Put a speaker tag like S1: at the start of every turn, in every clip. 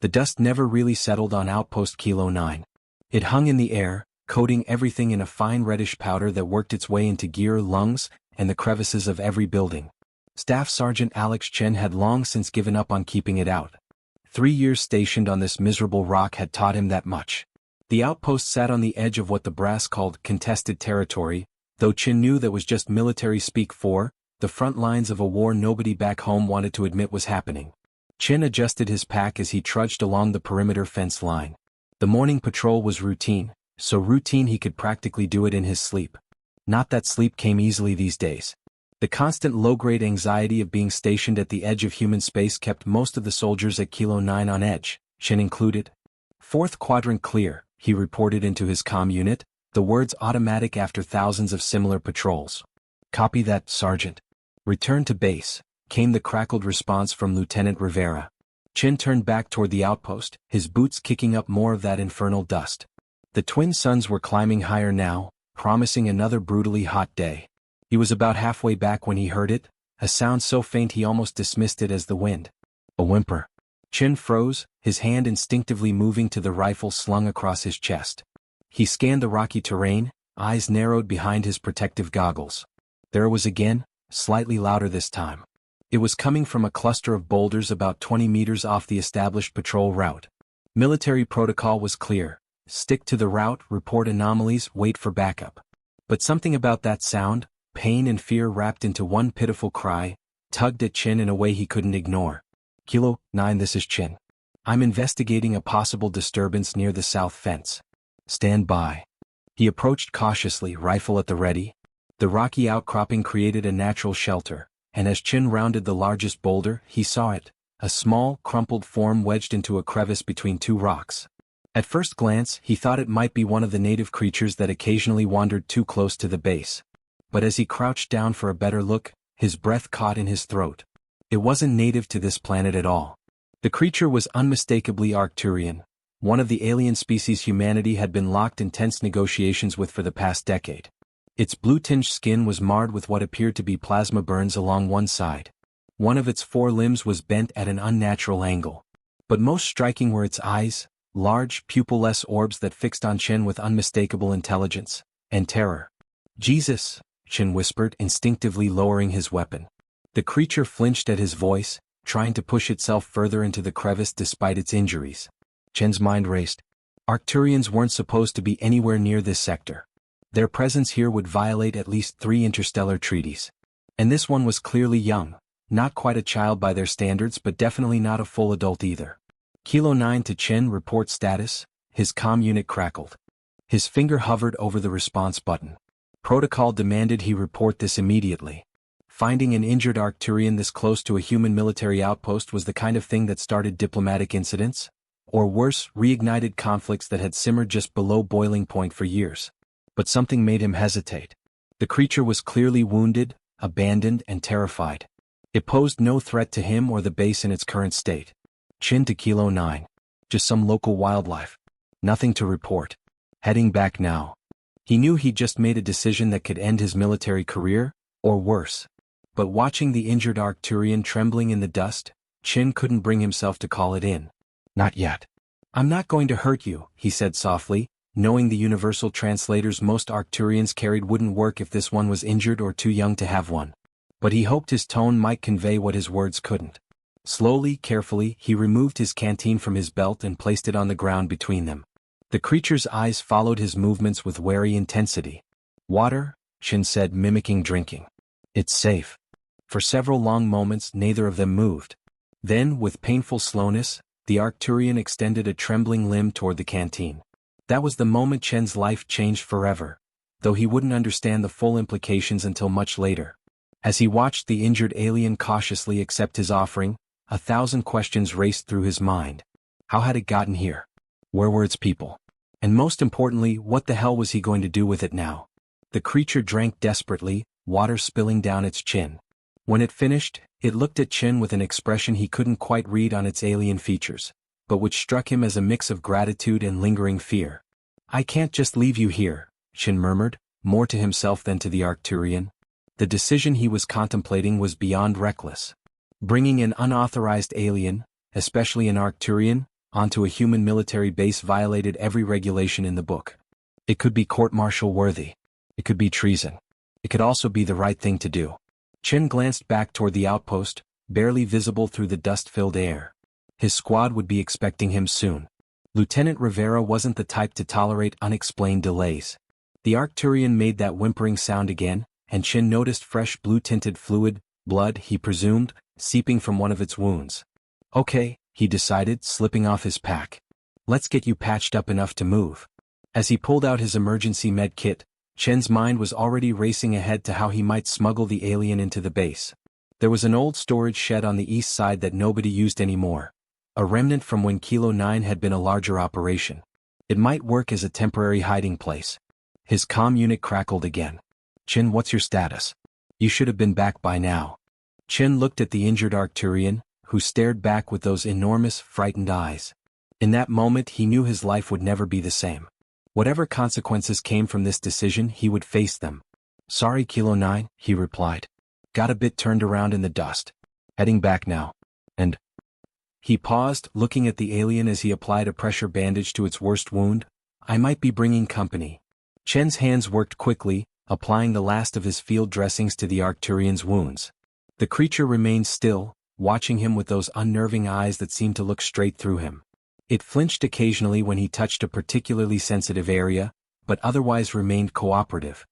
S1: The dust never really settled on Outpost Kilo 9. It hung in the air, coating everything in a fine reddish powder that worked its way into gear, lungs, and the crevices of every building. Staff Sergeant Alex Chen had long since given up on keeping it out. 3 years stationed on this miserable rock had taught him that much. The outpost sat on the edge of what the brass called contested territory, though Chen knew that was just military speak for the front lines of a war nobody back home wanted to admit was happening. Chen adjusted his pack as he trudged along the perimeter fence line. The morning patrol was routine, so routine he could practically do it in his sleep. Not that sleep came easily these days. The constant low-grade anxiety of being stationed at the edge of human space kept most of the soldiers at Kilo 9 on edge, Chen included. "Fourth quadrant clear," he reported into his comm unit, the words automatic after thousands of similar patrols. "Copy that, Sergeant." "Return to base," came the crackled response from Lieutenant Rivera. Chen turned back toward the outpost, his boots kicking up more of that infernal dust. The twin suns were climbing higher now, promising another brutally hot day. He was about halfway back when he heard it, a sound so faint he almost dismissed it as the wind. A whimper. Chen froze, his hand instinctively moving to the rifle slung across his chest. He scanned the rocky terrain, eyes narrowed behind his protective goggles. There it was again, slightly louder this time. It was coming from a cluster of boulders about 20 meters off the established patrol route. Military protocol was clear: stick to the route, report anomalies, wait for backup. But something about that sound, pain and fear wrapped into one pitiful cry, tugged at Chen in a way he couldn't ignore. "Kilo 9, this is Chen. I'm investigating a possible disturbance near the south fence. Stand by." He approached cautiously, rifle at the ready. The rocky outcropping created a natural shelter, and as Chen rounded the largest boulder, he saw it, a small, crumpled form wedged into a crevice between two rocks. At first glance, he thought it might be one of the native creatures that occasionally wandered too close to the base. But as he crouched down for a better look, his breath caught in his throat. It wasn't native to this planet at all. The creature was unmistakably Arcturian, one of the alien species humanity had been locked in tense negotiations with for the past decade. Its blue-tinged skin was marred with what appeared to be plasma burns along one side. One of its 4 limbs was bent at an unnatural angle. But most striking were its eyes, large, pupil-less orbs that fixed on Chen with unmistakable intelligence and terror. "Jesus," Chen whispered, instinctively lowering his weapon. The creature flinched at his voice, trying to push itself further into the crevice despite its injuries. Chen's mind raced. Arcturians weren't supposed to be anywhere near this sector. Their presence here would violate at least 3 interstellar treaties. And this one was clearly young, not quite a child by their standards, but definitely not a full adult either. "Kilo 9 to Chen, report status," his comm unit crackled. His finger hovered over the response button. Protocol demanded he report this immediately. Finding an injured Arcturian this close to a human military outpost was the kind of thing that started diplomatic incidents, or worse, reignited conflicts that had simmered just below boiling point for years. But something made him hesitate. The creature was clearly wounded, abandoned, and terrified. It posed no threat to him or the base in its current state. Chen to Kilo 9. Just some local wildlife. Nothing to report. Heading back now. He knew he'd just made a decision that could end his military career, or worse. But watching the injured Arcturian trembling in the dust, Chen couldn't bring himself to call it in. "Not yet." "I'm not going to hurt you," he said softly, knowing the universal translators most Arcturians carried wouldn't work if this one was injured or too young to have one. But he hoped his tone might convey what his words couldn't. Slowly, carefully, he removed his canteen from his belt and placed it on the ground between them. The creature's eyes followed his movements with wary intensity. "Water," Chen said, mimicking drinking. "It's safe." For several long moments neither of them moved. Then, with painful slowness, the Arcturian extended a trembling limb toward the canteen. That was the moment Chen's life changed forever, though he wouldn't understand the full implications until much later. As he watched the injured alien cautiously accept his offering, 1,000 questions raced through his mind. How had it gotten here? Where were its people? And most importantly, what the hell was he going to do with it now? The creature drank desperately, water spilling down its chin. When it finished, it looked at Chen with an expression he couldn't quite read on its alien features, but which struck him as a mix of gratitude and lingering fear. "I can't just leave you here," Chen murmured, more to himself than to the Arcturian. The decision he was contemplating was beyond reckless. Bringing an unauthorized alien, especially an Arcturian, onto a human military base violated every regulation in the book. It could be court-martial worthy. It could be treason. It could also be the right thing to do. Chen glanced back toward the outpost, barely visible through the dust-filled air. His squad would be expecting him soon. Lieutenant Rivera wasn't the type to tolerate unexplained delays. The Arcturian made that whimpering sound again, and Chen noticed fresh blue-tinted fluid, blood, he presumed, seeping from one of its wounds. Okay, he decided, slipping off his pack. Let's get you patched up enough to move. As he pulled out his emergency med kit, Chen's mind was already racing ahead to how he might smuggle the alien into the base. There was an old storage shed on the east side that nobody used anymore. A remnant from when Kilo 9 had been a larger operation. It might work as a temporary hiding place. His comm unit crackled again. Chen, what's your status? You should have been back by now. Chen looked at the injured Arcturian, who stared back with those enormous, frightened eyes. In that moment he knew his life would never be the same. Whatever consequences came from this decision, he would face them. Sorry, Kilo 9, he replied. Got a bit turned around in the dust. Heading back now. And... He paused, looking at the alien as he applied a pressure bandage to its worst wound. I might be bringing company. Chen's hands worked quickly, applying the last of his field dressings to the Arcturian's wounds. The creature remained still, watching him with those unnerving eyes that seemed to look straight through him. It flinched occasionally when he touched a particularly sensitive area, but otherwise remained cooperative.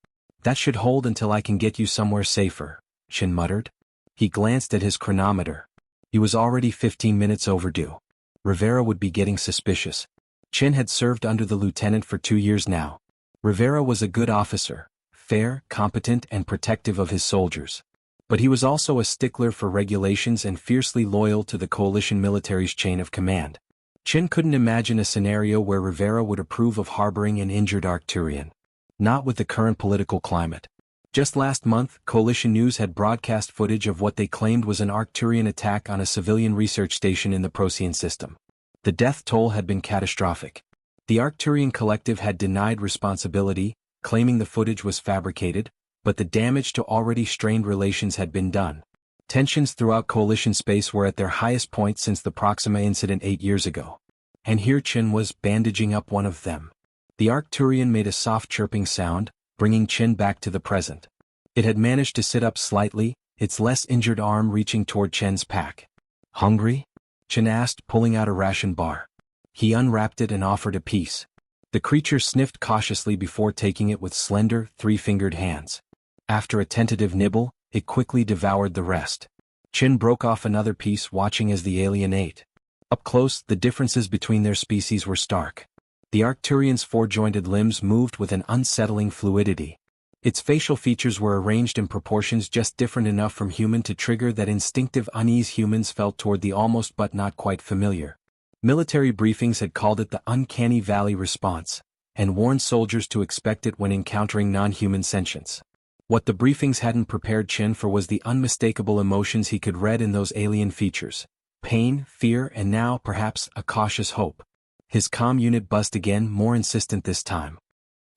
S1: That should hold until I can get you somewhere safer, Chen muttered. He glanced at his chronometer. He was already 15 minutes overdue. Rivera would be getting suspicious. Chen had served under the lieutenant for 2 years now. Rivera was a good officer, fair, competent, and protective of his soldiers. But he was also a stickler for regulations and fiercely loyal to the coalition military's chain of command. Chen couldn't imagine a scenario where Rivera would approve of harboring an injured Arcturian. Not with the current political climate. Just last month, Coalition News had broadcast footage of what they claimed was an Arcturian attack on a civilian research station in the Procyon system. The death toll had been catastrophic. The Arcturian Collective had denied responsibility, claiming the footage was fabricated, but the damage to already strained relations had been done. Tensions throughout Coalition space were at their highest point since the Proxima incident 8 years ago. And here Chen was bandaging up one of them. The Arcturian made a soft chirping sound, bringing Chen back to the present. It had managed to sit up slightly, its less injured arm reaching toward Chen's pack. Hungry? Chen asked, pulling out a ration bar. He unwrapped it and offered a piece. The creature sniffed cautiously before taking it with slender, three-fingered hands. After a tentative nibble, it quickly devoured the rest. Chen broke off another piece, watching as the alien ate. Up close, the differences between their species were stark. The Arcturian's four-jointed limbs moved with an unsettling fluidity. Its facial features were arranged in proportions just different enough from human to trigger that instinctive unease humans felt toward the almost but not quite familiar. Military briefings had called it the uncanny valley response, and warned soldiers to expect it when encountering non-human sentience. What the briefings hadn't prepared Chen for was the unmistakable emotions he could read in those alien features. Pain, fear, and now, perhaps, a cautious hope. His comm unit buzzed again, more insistent this time.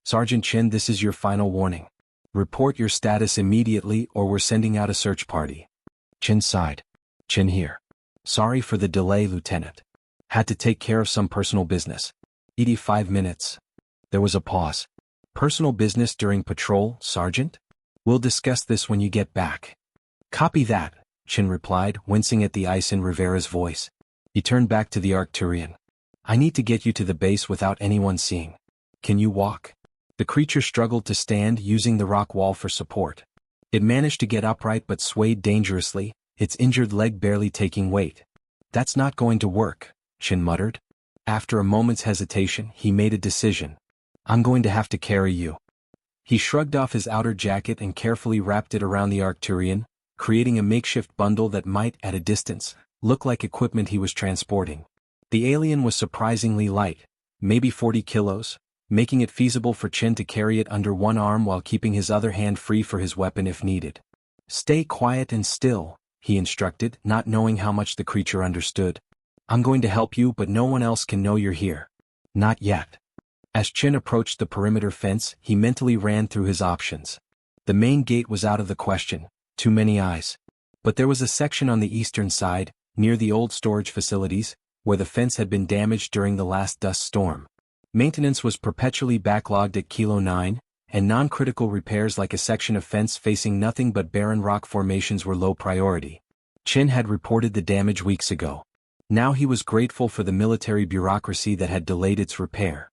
S1: Sergeant Chen, this is your final warning. Report your status immediately or we're sending out a search party. Chen sighed. Chen here. Sorry for the delay, Lieutenant. Had to take care of some personal business. 85 minutes. There was a pause. Personal business during patrol, Sergeant? We'll discuss this when you get back. Copy that, Chen replied, wincing at the ice in Rivera's voice. He turned back to the Arcturian. I need to get you to the base without anyone seeing. Can you walk? The creature struggled to stand, using the rock wall for support. It managed to get upright but swayed dangerously, its injured leg barely taking weight. That's not going to work, Chen muttered. After a moment's hesitation, he made a decision. I'm going to have to carry you. He shrugged off his outer jacket and carefully wrapped it around the Arcturian, creating a makeshift bundle that might, at a distance, look like equipment he was transporting. The alien was surprisingly light, maybe 40 kilos, making it feasible for Chen to carry it under one arm while keeping his other hand free for his weapon if needed. Stay quiet and still, he instructed, not knowing how much the creature understood. I'm going to help you, but no one else can know you're here. Not yet. As Chen approached the perimeter fence, he mentally ran through his options. The main gate was out of the question, too many eyes. But there was a section on the eastern side, near the old storage facilities, where the fence had been damaged during the last dust storm. Maintenance was perpetually backlogged at Kilo 9, and non-critical repairs like a section of fence facing nothing but barren rock formations were low priority. Chen had reported the damage weeks ago. Now he was grateful for the military bureaucracy that had delayed its repair.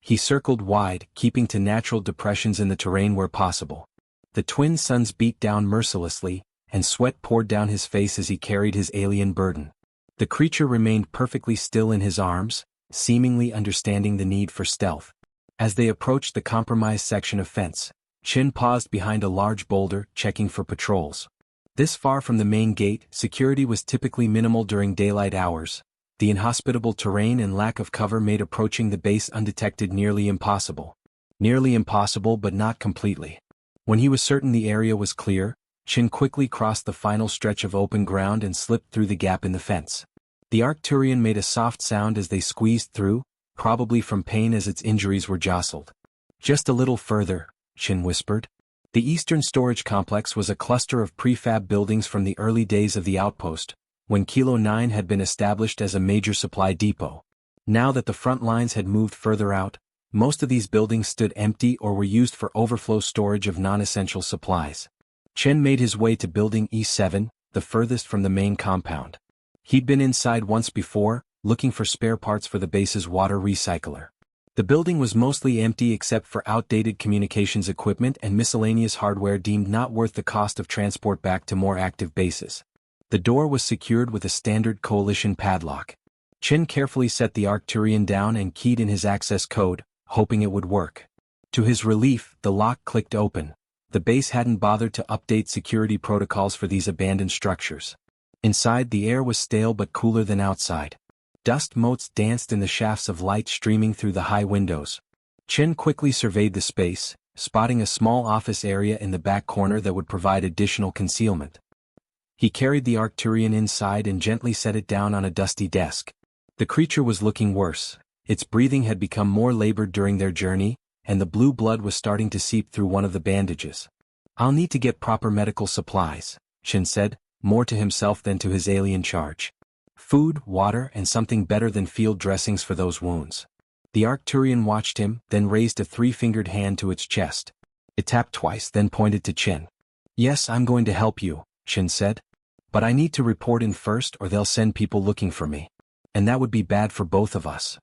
S1: He circled wide, keeping to natural depressions in the terrain where possible. The twin suns beat down mercilessly, and sweat poured down his face as he carried his alien burden. The creature remained perfectly still in his arms, seemingly understanding the need for stealth. As they approached the compromised section of fence, Chen paused behind a large boulder, checking for patrols. This far from the main gate, security was typically minimal during daylight hours. The inhospitable terrain and lack of cover made approaching the base undetected nearly impossible. Nearly impossible, but not completely. When he was certain the area was clear, Chen quickly crossed the final stretch of open ground and slipped through the gap in the fence. The Arcturian made a soft sound as they squeezed through, probably from pain as its injuries were jostled. "Just a little further," Chen whispered. The Eastern Storage Complex was a cluster of prefab buildings from the early days of the outpost, when Kilo 9 had been established as a major supply depot. Now that the front lines had moved further out, most of these buildings stood empty or were used for overflow storage of non-essential supplies. Chen made his way to Building E7, the furthest from the main compound. He'd been inside once before, looking for spare parts for the base's water recycler. The building was mostly empty except for outdated communications equipment and miscellaneous hardware deemed not worth the cost of transport back to more active bases. The door was secured with a standard coalition padlock. Chen carefully set the Arcturian down and keyed in his access code, hoping it would work. To his relief, the lock clicked open. The base hadn't bothered to update security protocols for these abandoned structures. Inside, the air was stale but cooler than outside. Dust motes danced in the shafts of light streaming through the high windows. Chen quickly surveyed the space, spotting a small office area in the back corner that would provide additional concealment. He carried the Arcturian inside and gently set it down on a dusty desk. The creature was looking worse. Its breathing had become more labored during their journey, and the blue blood was starting to seep through one of the bandages. "I'll need to get proper medical supplies," Chen said, more to himself than to his alien charge. "Food, water, and something better than field dressings for those wounds." The Arcturian watched him, then raised a three-fingered hand to its chest. It tapped twice, then pointed to Chen. "Yes, I'm going to help you," Chen said. "But I need to report in first or they'll send people looking for me. And that would be bad for both of us."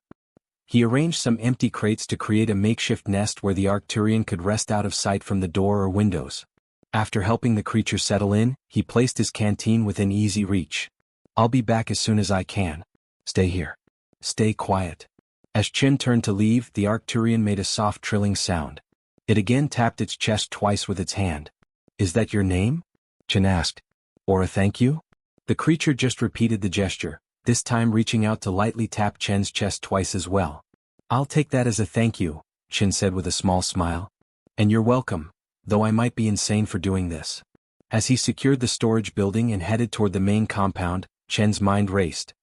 S1: He arranged some empty crates to create a makeshift nest where the Arcturian could rest out of sight from the door or windows. After helping the creature settle in, he placed his canteen within easy reach. "I'll be back as soon as I can. Stay here. Stay quiet." As Chen turned to leave, the Arcturian made a soft trilling sound. It again tapped its chest twice with its hand. "Is that your name?" Chen asked. "Or a thank you?" The creature just repeated the gesture, this time reaching out to lightly tap Chen's chest twice as well. "I'll take that as a thank you," Chen said with a small smile. "And you're welcome, though I might be insane for doing this." As he secured the storage building and headed toward the main compound, Chen's mind raced.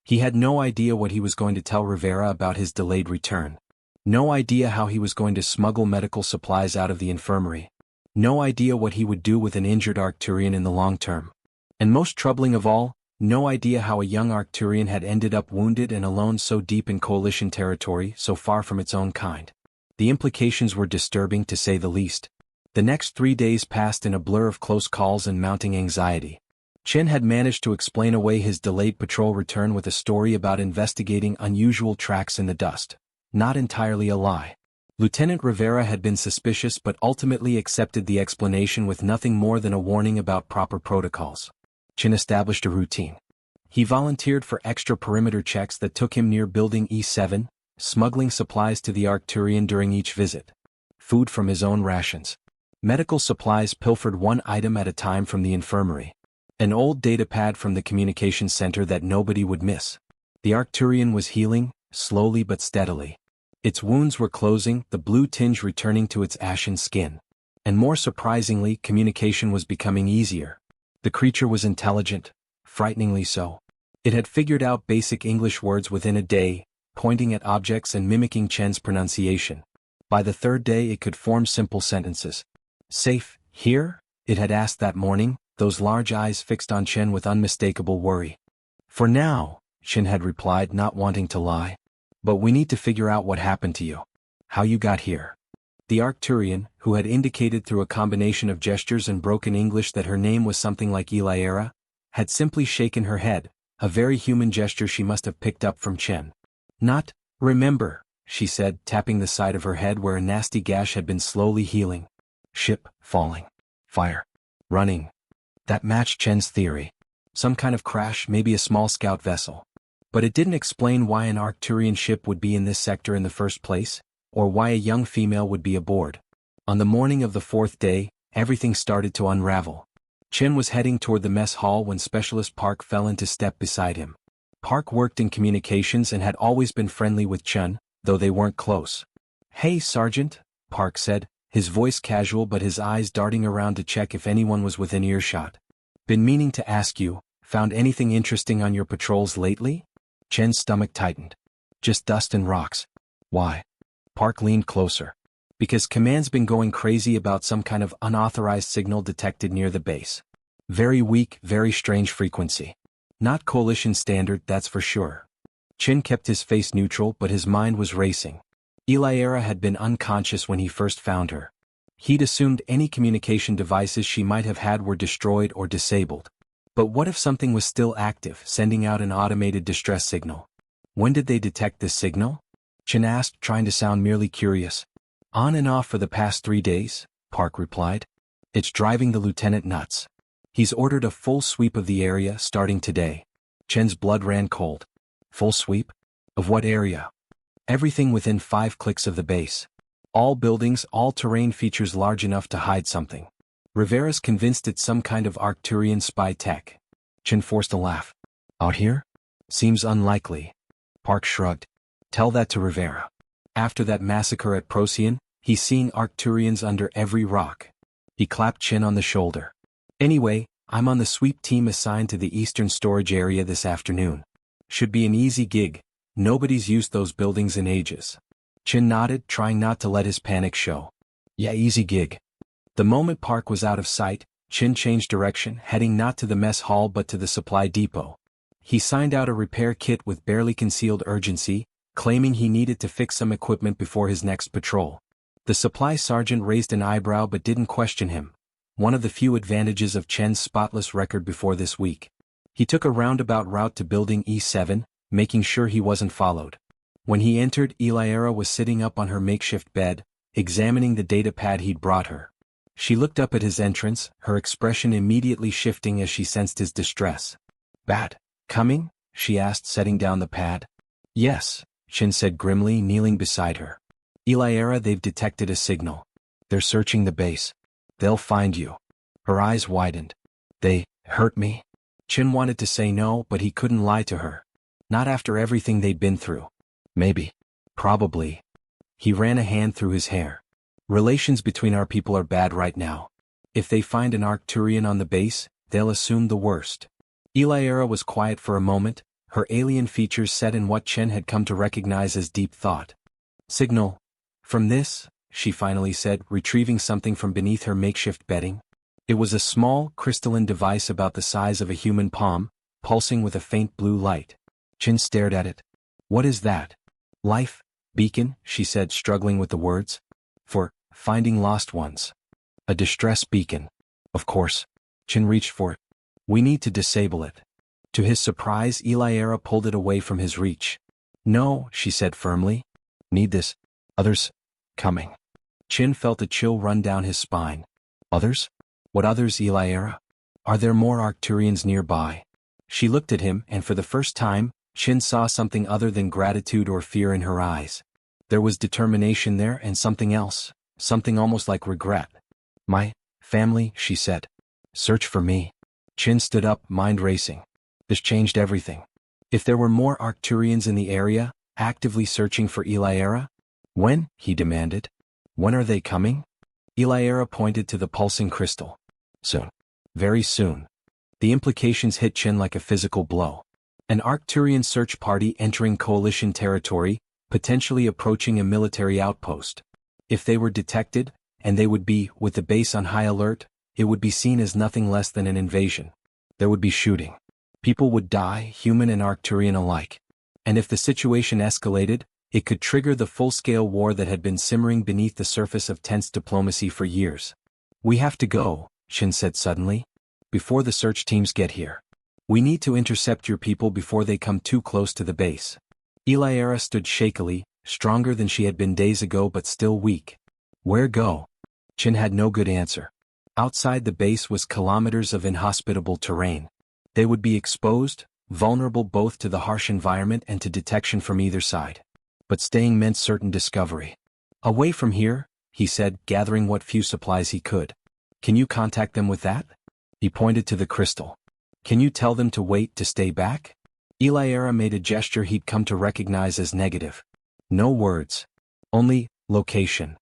S1: He had no idea what he was going to tell Rivera about his delayed return. No idea how he was going to smuggle medical supplies out of the infirmary. No idea what he would do with an injured Arcturian in the long term. And most troubling of all, no idea how a young Arcturian had ended up wounded and alone so deep in coalition territory, so far from its own kind. The implications were disturbing to say the least. The next 3 days passed in a blur of close calls and mounting anxiety. Chen had managed to explain away his delayed patrol return with a story about investigating unusual tracks in the dust. Not entirely a lie. Lieutenant Rivera had been suspicious but ultimately accepted the explanation with nothing more than a warning about proper protocols. Chen established a routine. He volunteered for extra perimeter checks that took him near Building E7, smuggling supplies to the Arcturian during each visit. Food from his own rations. Medical supplies pilfered one item at a time from the infirmary. An old datapad from the communications center that nobody would miss. The Arcturian was healing, slowly but steadily. Its wounds were closing, the blue tinge returning to its ashen skin. And more surprisingly, communication was becoming easier. The creature was intelligent, frighteningly so. It had figured out basic English words within a day, pointing at objects and mimicking Chen's pronunciation. By the third day it could form simple sentences. "Safe, here?" it had asked that morning, those large eyes fixed on Chen with unmistakable worry. "For now," Chin had replied, not wanting to lie. But we need to figure out what happened to you. How you got here. The Arcturian, who had indicated through a combination of gestures and broken English that her name was something like Eliera, had simply shaken her head, a very human gesture she must have picked up from Chen. Not, remember, she said, tapping the side of her head where a nasty gash had been slowly healing. Ship, falling. Fire. Running. That matched Chen's theory. Some kind of crash, maybe a small scout vessel. But it didn't explain why an Arcturian ship would be in this sector in the first place, or why a young female would be aboard. On the morning of the fourth day, everything started to unravel. Chen was heading toward the mess hall when Specialist Park fell into step beside him. Park worked in communications and had always been friendly with Chen, though they weren't close. "Hey, Sergeant," Park said, his voice casual but his eyes darting around to check if anyone was within earshot. "Been meaning to ask you, found anything interesting on your patrols lately?" Chen's stomach tightened. "Just dust and rocks." "Why?" Park leaned closer. "Because Command's been going crazy about some kind of unauthorized signal detected near the base. Very weak, very strange frequency. Not Coalition standard, that's for sure." Chen kept his face neutral but his mind was racing. Eliera had been unconscious when he first found her. He'd assumed any communication devices she might have had were destroyed or disabled. But what if something was still active, sending out an automated distress signal? When did they detect this signal? Chen asked, trying to sound merely curious. "On and off for the past 3 days, Park replied. "It's driving the lieutenant nuts. He's ordered a full sweep of the area starting today." Chen's blood ran cold. "Full sweep? Of what area?" "Everything within 5 clicks of the base. All buildings, all terrain features large enough to hide something. Rivera's convinced it's some kind of Arcturian spy tech." Chen forced a laugh. "Out here? Seems unlikely." Park shrugged. "Tell that to Rivera. After that massacre at Procyon, he's seeing Arcturians under every rock." He clapped Chen on the shoulder. "Anyway, I'm on the sweep team assigned to the eastern storage area this afternoon. Should be an easy gig. Nobody's used those buildings in ages." Chen nodded, trying not to let his panic show. "Yeah, easy gig." The moment Park was out of sight, Chen changed direction, heading not to the mess hall but to the supply depot. He signed out a repair kit with barely concealed urgency, claiming he needed to fix some equipment before his next patrol. The supply sergeant raised an eyebrow but didn't question him, one of the few advantages of Chen's spotless record before this week. He took a roundabout route to Building E7, making sure he wasn't followed. When he entered, Eliera was sitting up on her makeshift bed, examining the data pad he'd brought her. She looked up at his entrance, her expression immediately shifting as she sensed his distress. "Bat, coming?" she asked, setting down the pad. "Yes," Chen said grimly, kneeling beside her. "Eliera, they've detected a signal. They're searching the base. They'll find you." Her eyes widened. "They hurt me?" Chen wanted to say no, but he couldn't lie to her. Not after everything they'd been through. "Maybe. Probably." He ran a hand through his hair. "Relations between our people are bad right now. If they find an Arcturian on the base, they'll assume the worst." Eliera was quiet for a moment, her alien features set in what Chen had come to recognize as deep thought. "Signal. From this," she finally said, retrieving something from beneath her makeshift bedding. It was a small, crystalline device about the size of a human palm, pulsing with a faint blue light. Chen stared at it. "What is that?" "Life beacon," she said, struggling with the words. "For finding lost ones. A distress beacon." "Of course." Chen reached for it. "We need to disable it." To his surprise, Eliera pulled it away from his reach. "No," she said firmly. "Need this. Others coming." Chen felt a chill run down his spine. "Others? What others, Eliera? Are there more Arcturians nearby?" She looked at him, and for the first time, Chen saw something other than gratitude or fear in her eyes. There was determination there and something else, something almost like regret. "My family," she said. "Search for me." Chen stood up, mind racing. This changed everything. If there were more Arcturians in the area, actively searching for Eliera? "When?" he demanded. "When are they coming?" Eliera pointed to the pulsing crystal. "Soon. Very soon." The implications hit Chen like a physical blow. An Arcturian search party entering Coalition territory, potentially approaching a military outpost. If they were detected, and they would be, with the base on high alert, it would be seen as nothing less than an invasion. There would be shooting. People would die, human and Arcturian alike. And if the situation escalated, it could trigger the full-scale war that had been simmering beneath the surface of tense diplomacy for years. "We have to go," Chin said suddenly, "before the search teams get here. We need to intercept your people before they come too close to the base." Eliara stood shakily, stronger than she had been days ago but still weak. "Where go?" Chin had no good answer. Outside the base was kilometers of inhospitable terrain. They would be exposed, vulnerable both to the harsh environment and to detection from either side. But staying meant certain discovery. "Away from here," he said, gathering what few supplies he could. "Can you contact them with that?" He pointed to the crystal. "Can you tell them to wait, to stay back?" Eliara made a gesture he'd come to recognize as negative. "No words. Only, location."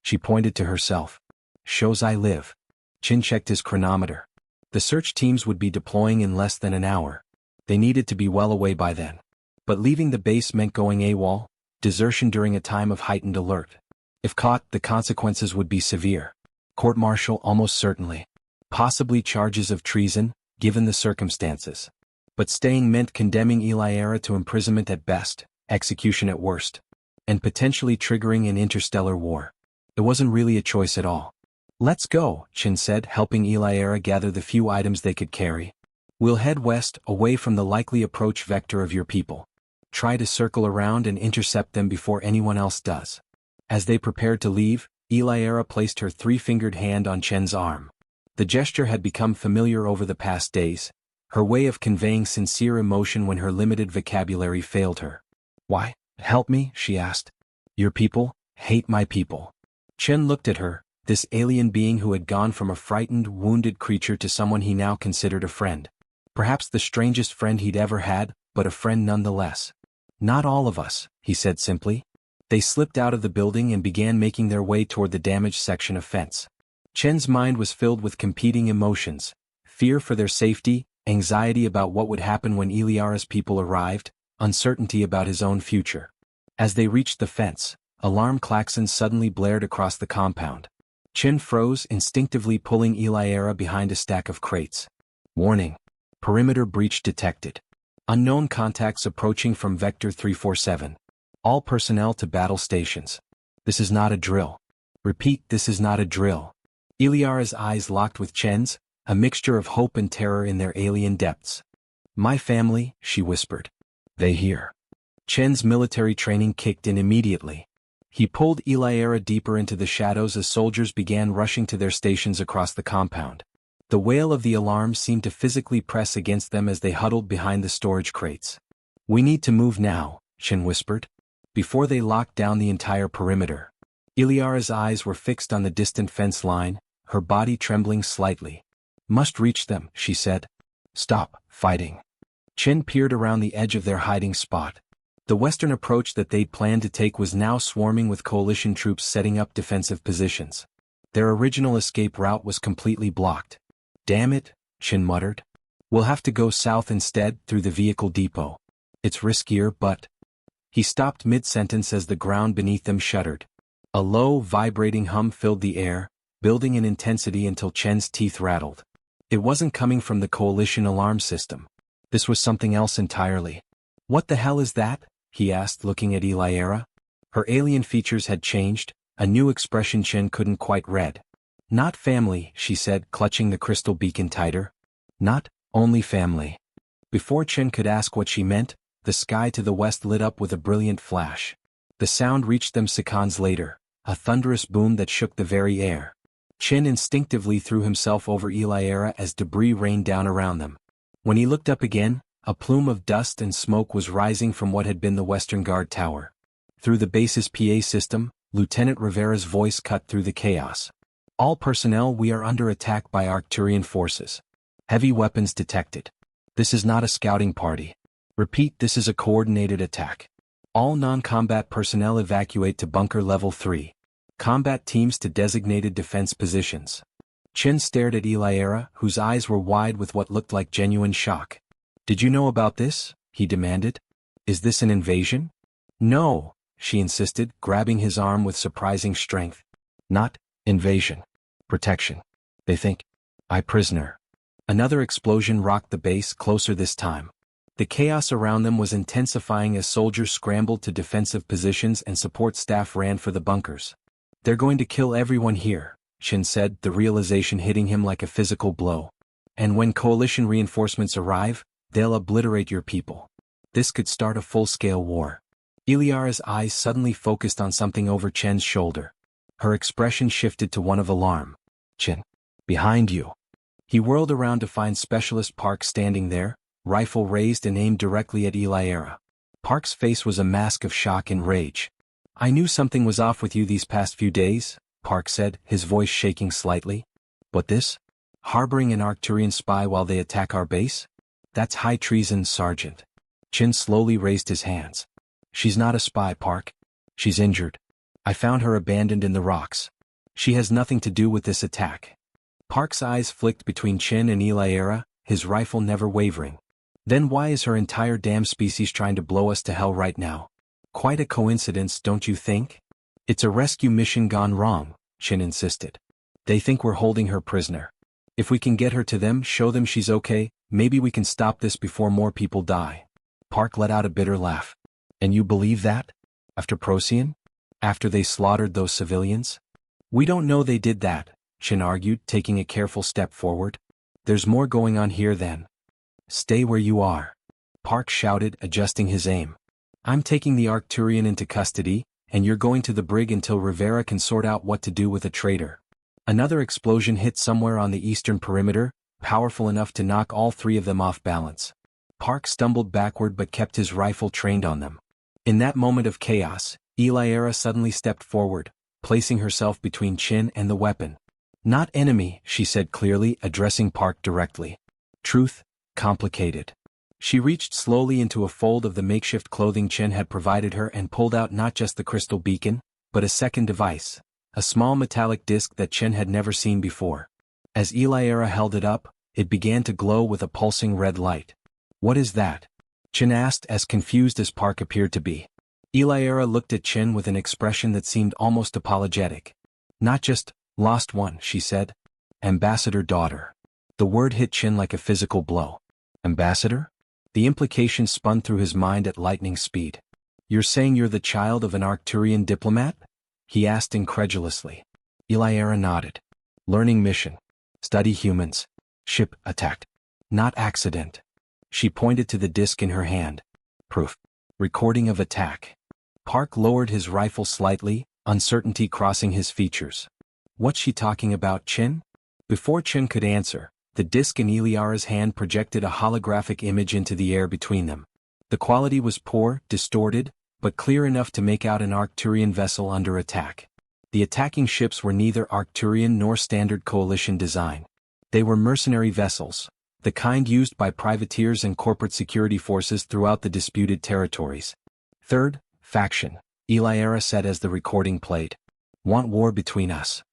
S1: She pointed to herself. "Shows I live." Chin checked his chronometer. The search teams would be deploying in less than an hour. They needed to be well away by then. But leaving the base meant going AWOL, desertion during a time of heightened alert. If caught, the consequences would be severe. Court-martial almost certainly. Possibly charges of treason, given the circumstances. But staying meant condemning Eliara to imprisonment at best, execution at worst. And potentially triggering an interstellar war. It wasn't really a choice at all. "Let's go," Chin said, helping Eliara gather the few items they could carry. "We'll head west, away from the likely approach vector of your people. Try to circle around and intercept them before anyone else does." As they prepared to leave, Eliara placed her three-fingered hand on Chen's arm. The gesture had become familiar over the past days, her way of conveying sincere emotion when her limited vocabulary failed her. "Why, help me?" she asked. "Your people hate my people." Chen looked at her, this alien being who had gone from a frightened, wounded creature to someone he now considered a friend. Perhaps the strangest friend he'd ever had, but a friend nonetheless. "Not all of us," he said simply. They slipped out of the building and began making their way toward the damaged section of fence. Chen's mind was filled with competing emotions, fear for their safety, anxiety about what would happen when Eliara's people arrived, uncertainty about his own future. As they reached the fence, alarm klaxons suddenly blared across the compound. Chen froze, instinctively pulling Eliara behind a stack of crates. "Warning. Perimeter breach detected. Unknown contacts approaching from Vector 347. All personnel to battle stations. This is not a drill. Repeat, this is not a drill." Eliara's eyes locked with Chen's, a mixture of hope and terror in their alien depths. "My family," she whispered. "They hear." Chen's military training kicked in immediately. He pulled Eliara deeper into the shadows as soldiers began rushing to their stations across the compound. The wail of the alarm seemed to physically press against them as they huddled behind the storage crates. "We need to move now," Chen whispered, before they locked down the entire perimeter. Eliara's eyes were fixed on the distant fence line, her body trembling slightly. "Must reach them," she said. "Stop fighting." Chen peered around the edge of their hiding spot. The western approach that they'd planned to take was now swarming with coalition troops setting up defensive positions. Their original escape route was completely blocked. "Damn it," Chen muttered. "We'll have to go south instead, through the vehicle depot. It's riskier, but—" He stopped mid-sentence as the ground beneath them shuddered. A low, vibrating hum filled the air, building in intensity until Chen's teeth rattled. It wasn't coming from the coalition alarm system. This was something else entirely. "What the hell is that?" he asked, looking at Eliara. Her alien features had changed, a new expression Chen couldn't quite read. "Not family," she said, clutching the crystal beacon tighter. "Not only family." Before Chen could ask what she meant, the sky to the west lit up with a brilliant flash. The sound reached them seconds later, a thunderous boom that shook the very air. Chen instinctively threw himself over Eliara as debris rained down around them. When he looked up again, a plume of dust and smoke was rising from what had been the Western Guard Tower. Through the base's PA system, Lieutenant Rivera's voice cut through the chaos. "All personnel, we are under attack by Arcturian forces. Heavy weapons detected. This is not a scouting party. Repeat, this is a coordinated attack. All non-combat personnel evacuate to bunker level 3. Combat teams to designated defense positions." Chen stared at Eliara, whose eyes were wide with what looked like genuine shock. "Did you know about this?" he demanded. "Is this an invasion?" "No," she insisted, grabbing his arm with surprising strength. "Not invasion. Protection. They think I prisoner." Another explosion rocked the base, closer this time. The chaos around them was intensifying as soldiers scrambled to defensive positions and support staff ran for the bunkers. "They're going to kill everyone here," Shin said, the realization hitting him like a physical blow. "And when coalition reinforcements arrive, they'll obliterate your people. This could start a full-scale war." Iliara's eyes suddenly focused on something over Chen's shoulder. Her expression shifted to one of alarm. "Chen, behind you." He whirled around to find Specialist Park standing there, rifle raised and aimed directly at Iliara. Park's face was a mask of shock and rage. "I knew something was off with you these past few days," Park said, his voice shaking slightly. "But this? Harboring an Arcturian spy while they attack our base? That's high treason, Sergeant." Chin slowly raised his hands. "She's not a spy, Park. She's injured. I found her abandoned in the rocks. She has nothing to do with this attack." Park's eyes flicked between Chin and Iliara, his rifle never wavering. "Then why is her entire damn species trying to blow us to hell right now? Quite a coincidence, don't you think?" "It's a rescue mission gone wrong," Chin insisted. "They think we're holding her prisoner. If we can get her to them, show them she's okay, maybe we can stop this before more people die." Park let out a bitter laugh. "And you believe that? After Procyon? After they slaughtered those civilians?" "We don't know they did that," Chin argued, taking a careful step forward. "There's more going on here then." "Stay where you are," Park shouted, adjusting his aim. "I'm taking the Arcturian into custody, and you're going to the brig until Rivera can sort out what to do with a traitor." Another explosion hit somewhere on the eastern perimeter, powerful enough to knock all three of them off balance. Park stumbled backward but kept his rifle trained on them. In that moment of chaos, Iliara suddenly stepped forward, placing herself between Chin and the weapon. "Not enemy," she said clearly, addressing Park directly. "Truth, complicated." She reached slowly into a fold of the makeshift clothing Chin had provided her and pulled out not just the crystal beacon, but a second device, a small metallic disc that Chin had never seen before. As Iliara held it up, it began to glow with a pulsing red light. "What is that?" Chin asked, as confused as Park appeared to be. Iliara looked at Chin with an expression that seemed almost apologetic. "Not just lost one," she said. "Ambassador daughter." The word hit Chin like a physical blow. "Ambassador?" The implication spun through his mind at lightning speed. "You're saying you're the child of an Arcturian diplomat?" he asked incredulously. Iliara nodded. "Learning mission. Study humans. Ship attacked. Not accident." She pointed to the disc in her hand. "Proof. Recording of attack." Park lowered his rifle slightly, uncertainty crossing his features. "What's she talking about, Chin?" Before Chin could answer, the disc in Iliara's hand projected a holographic image into the air between them. The quality was poor, distorted, but clear enough to make out an Arcturian vessel under attack. The attacking ships were neither Arcturian nor standard coalition design. They were mercenary vessels, the kind used by privateers and corporate security forces throughout the disputed territories. "Third faction," Iliara said as the recording played. "Want war between us."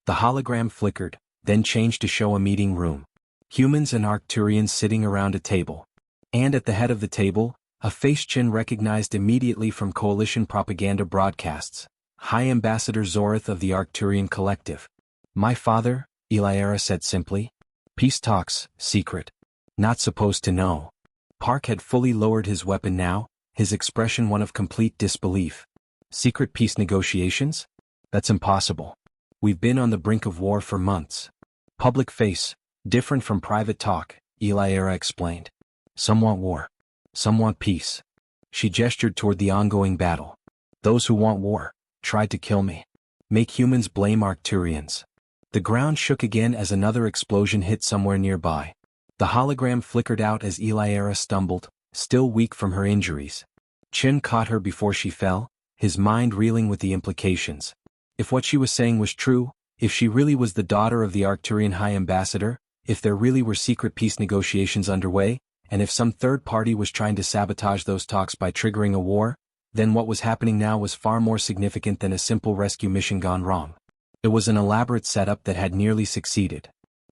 S1: The hologram flickered, then changed to show a meeting room. Humans and Arcturians sitting around a table. And at the head of the table, a face Chin recognized immediately from coalition propaganda broadcasts. High Ambassador Zorith of the Arcturian Collective. "My father," Iliara said simply. "Peace talks, secret. Not supposed to know." Park had fully lowered his weapon now, his expression one of complete disbelief. "Secret peace negotiations? That's impossible. We've been on the brink of war for months." "Public face, different from private talk," Iliara explained. "Some want war. Some want peace." She gestured toward the ongoing battle. "Those who want war tried to kill me. Make humans blame Arcturians." The ground shook again as another explosion hit somewhere nearby. The hologram flickered out as Iliara stumbled, still weak from her injuries. Chin caught her before she fell, his mind reeling with the implications. If what she was saying was true, if she really was the daughter of the Arcturian High Ambassador, if there really were secret peace negotiations underway, and if some third party was trying to sabotage those talks by triggering a war, then what was happening now was far more significant than a simple rescue mission gone wrong. It was an elaborate setup that had nearly succeeded.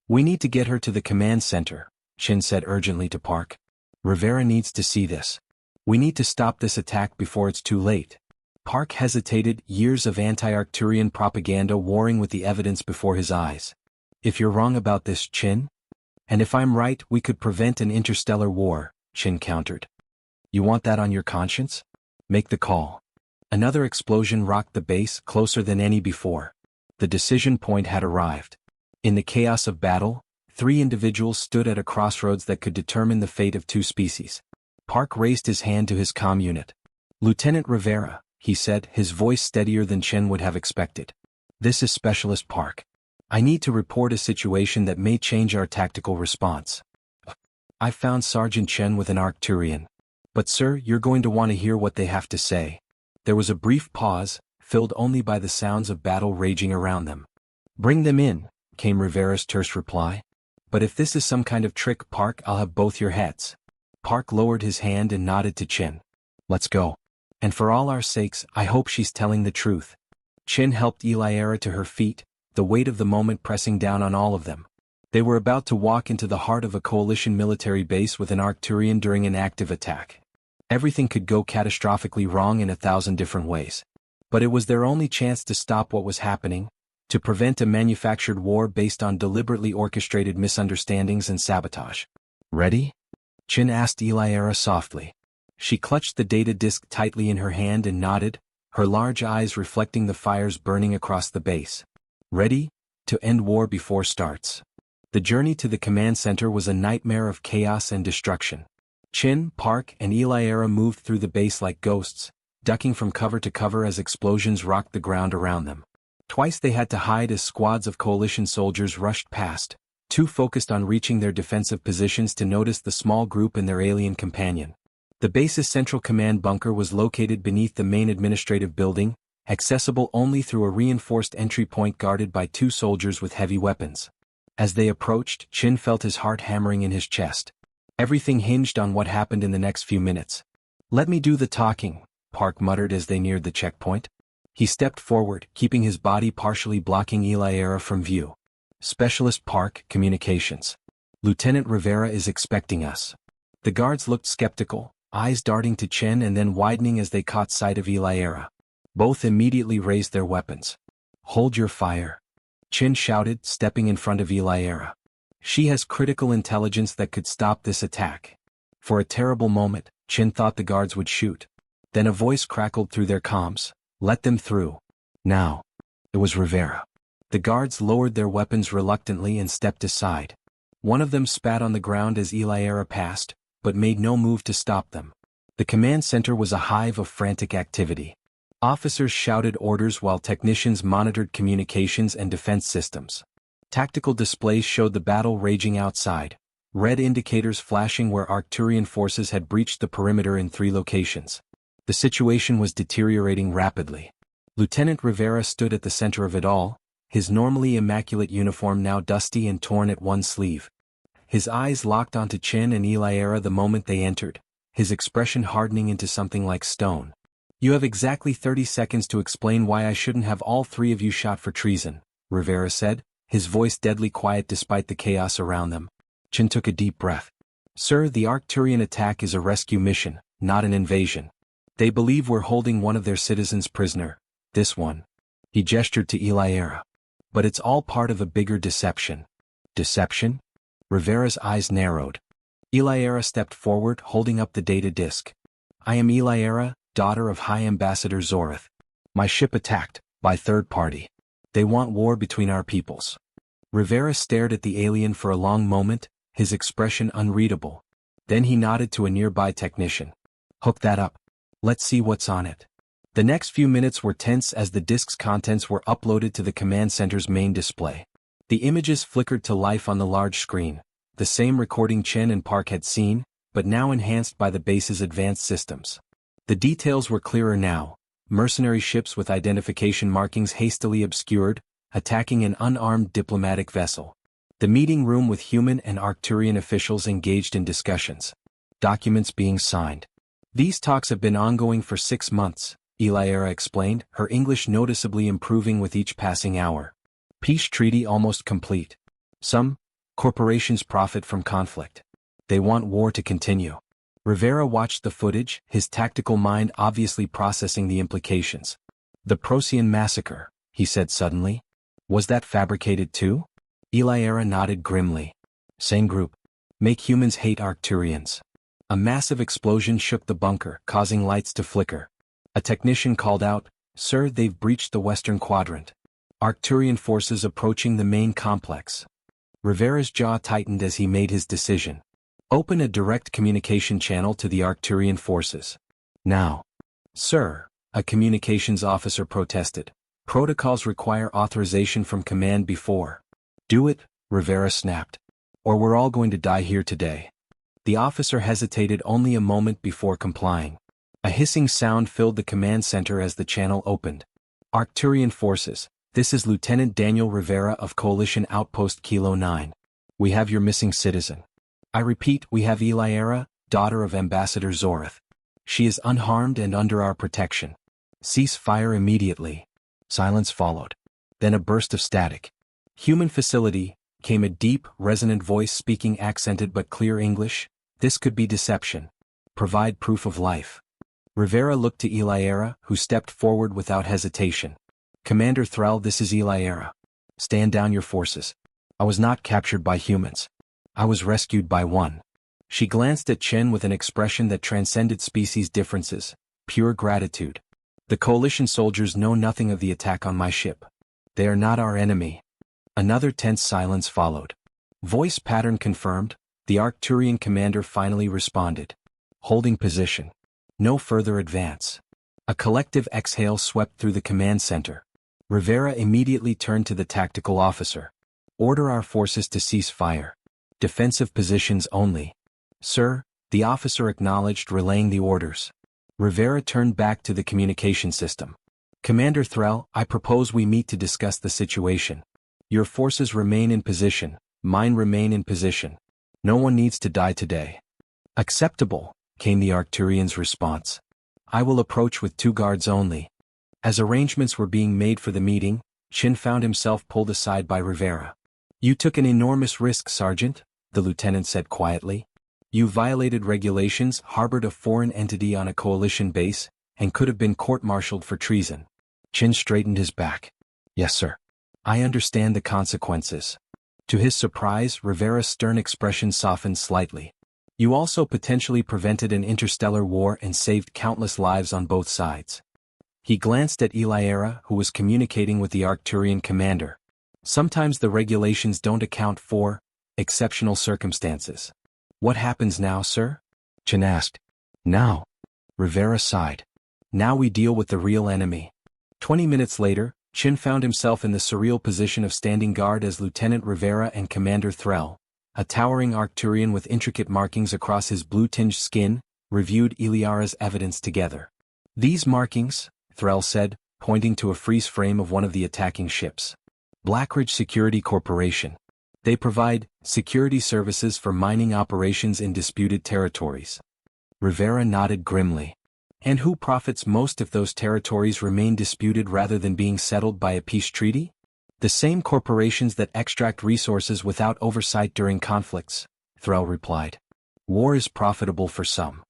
S1: "We need to get her to the command center," Chin said urgently to Park. "Rivera needs to see this. We need to stop this attack before it's too late." Park hesitated, years of anti-Arcturian propaganda warring with the evidence before his eyes. "If you're wrong about this, Chin?" And if I'm right, we could prevent an interstellar war, Chin countered. You want that on your conscience? Make the call. Another explosion rocked the base closer than any before. The decision point had arrived. In the chaos of battle, 3 individuals stood at a crossroads that could determine the fate of 2 species. Park raised his hand to his comm unit. Lieutenant Rivera, he said, his voice steadier than Chen would have expected. This is Specialist Park. I need to report a situation that may change our tactical response. I found Sergeant Chen with an Arcturian. But sir, you're going to want to hear what they have to say. There was a brief pause, filled only by the sounds of battle raging around them. Bring them in, came Rivera's terse reply. But if this is some kind of trick, Park, I'll have both your heads. Park lowered his hand and nodded to Chen. Let's go. And for all our sakes, I hope she's telling the truth. Chen helped Eliara to her feet, the weight of the moment pressing down on all of them. They were about to walk into the heart of a coalition military base with an Arcturian during an active attack. Everything could go catastrophically wrong in 1,000 different ways. But it was their only chance to stop what was happening, to prevent a manufactured war based on deliberately orchestrated misunderstandings and sabotage. Ready? Chin asked Eliara softly. She clutched the data disk tightly in her hand and nodded, her large eyes reflecting the fires burning across the base. Ready? To end war before starts. The journey to the command center was a nightmare of chaos and destruction. Chin, Park, and Eliara moved through the base like ghosts, ducking from cover to cover as explosions rocked the ground around them. Twice they had to hide as squads of coalition soldiers rushed past, too focused on reaching their defensive positions to notice the small group and their alien companion. The base's central command bunker was located beneath the main administrative building, accessible only through a reinforced entry point guarded by 2 soldiers with heavy weapons. As they approached, Chin felt his heart hammering in his chest. Everything hinged on what happened in the next few minutes. Let me do the talking, Park muttered as they neared the checkpoint. He stepped forward, keeping his body partially blocking Eliara from view. Specialist Park, Communications. Lieutenant Rivera is expecting us. The guards looked skeptical, eyes darting to Chen and then widening as they caught sight of Eliara. Both immediately raised their weapons. Hold your fire. Chen shouted, stepping in front of Eliara. She has critical intelligence that could stop this attack. For a terrible moment, Chen thought the guards would shoot. Then a voice crackled through their comms. Let them through. Now. It was Rivera. The guards lowered their weapons reluctantly and stepped aside. One of them spat on the ground as Eliara passed, but made no move to stop them. The command center was a hive of frantic activity. Officers shouted orders while technicians monitored communications and defense systems. Tactical displays showed the battle raging outside, red indicators flashing where Arcturian forces had breached the perimeter in 3 locations. The situation was deteriorating rapidly. Lieutenant Rivera stood at the center of it all, his normally immaculate uniform now dusty and torn at one sleeve. His eyes locked onto Chen and Eliara the moment they entered, his expression hardening into something like stone. You have exactly 30 seconds to explain why I shouldn't have all 3 of you shot for treason, Rivera said, his voice deadly quiet despite the chaos around them. Chen took a deep breath. Sir, the Arcturian attack is a rescue mission, not an invasion. They believe we're holding one of their citizens prisoner, this one. He gestured to Eliara. But it's all part of a bigger deception. Deception? Rivera's eyes narrowed. Eliara stepped forward, holding up the data disk. I am Eliara, daughter of High Ambassador Zoreth. My ship attacked, by third party. They want war between our peoples. Rivera stared at the alien for a long moment, his expression unreadable. Then he nodded to a nearby technician. Hook that up. Let's see what's on it. The next few minutes were tense as the disk's contents were uploaded to the command center's main display. The images flickered to life on the large screen, the same recording Chen and Park had seen, but now enhanced by the base's advanced systems. The details were clearer now. Mercenary ships with identification markings hastily obscured, attacking an unarmed diplomatic vessel. The meeting room with human and Arcturian officials engaged in discussions. Documents being signed. These talks have been ongoing for 6 months, Eliara explained, her English noticeably improving with each passing hour. Peace treaty almost complete. Some corporations profit from conflict. They want war to continue. Rivera watched the footage, his tactical mind obviously processing the implications. The Procyon massacre, he said suddenly. Was that fabricated too? Eliara nodded grimly. Same group. Make humans hate Arcturians. A massive explosion shook the bunker, causing lights to flicker. A technician called out, "Sir, they've breached the western quadrant. Arcturian forces approaching the main complex." Rivera's jaw tightened as he made his decision. Open a direct communication channel to the Arcturian forces. Now. "Sir," a communications officer protested. "Protocols require authorization from command before." "Do it," Rivera snapped. "Or we're all going to die here today." The officer hesitated only a moment before complying. A hissing sound filled the command center as the channel opened. "Arcturian forces, this is Lieutenant Daniel Rivera of Coalition Outpost Kilo 9. We have your missing citizen. I repeat, we have Eliara, daughter of Ambassador Zorith. She is unharmed and under our protection. Cease fire immediately." Silence followed. Then a burst of static. "Human facility," came a deep, resonant voice speaking accented but clear English. "This could be deception. Provide proof of life." Rivera looked to Eliara, who stepped forward without hesitation. "Commander Thrall, this is Eliara. Stand down your forces. I was not captured by humans. I was rescued by one." She glanced at Chen with an expression that transcended species differences, pure gratitude. "The Coalition soldiers know nothing of the attack on my ship. They are not our enemy." Another tense silence followed. Voice pattern confirmed, the Arcturian commander finally responded. "Holding position. No further advance." A collective exhale swept through the command center. Rivera immediately turned to the tactical officer. "Order our forces to cease fire. Defensive positions only." "Sir," the officer acknowledged, relaying the orders. Rivera turned back to the communication system. "Commander Thrall, I propose we meet to discuss the situation. Your forces remain in position, mine remain in position. No one needs to die today." "Acceptable," came the Arcturian's response. "I will approach with 2 guards only." As arrangements were being made for the meeting, Chin found himself pulled aside by Rivera. "You took an enormous risk, Sergeant," the lieutenant said quietly. "You violated regulations, harbored a foreign entity on a coalition base, and could have been court-martialed for treason." Chin straightened his back. "Yes, sir. I understand the consequences." To his surprise, Rivera's stern expression softened slightly. "You also potentially prevented an interstellar war and saved countless lives on both sides." He glanced at Eliara, who was communicating with the Arcturian commander. "Sometimes the regulations don't account for exceptional circumstances." "What happens now, sir?" Chen asked. "Now?" Rivera sighed. "Now we deal with the real enemy." 20 minutes later, Chin found himself in the surreal position of standing guard as Lieutenant Rivera and Commander Thrall, a towering Arcturian with intricate markings across his blue-tinged skin, reviewed Eliara's evidence together. "These markings," Thrall said, pointing to a freeze frame of one of the attacking ships. "Blackridge Security Corporation. They provide security services for mining operations in disputed territories." Rivera nodded grimly. "And who profits most if those territories remain disputed rather than being settled by a peace treaty?" "The same corporations that extract resources without oversight during conflicts," Thrall replied. "War is profitable for some."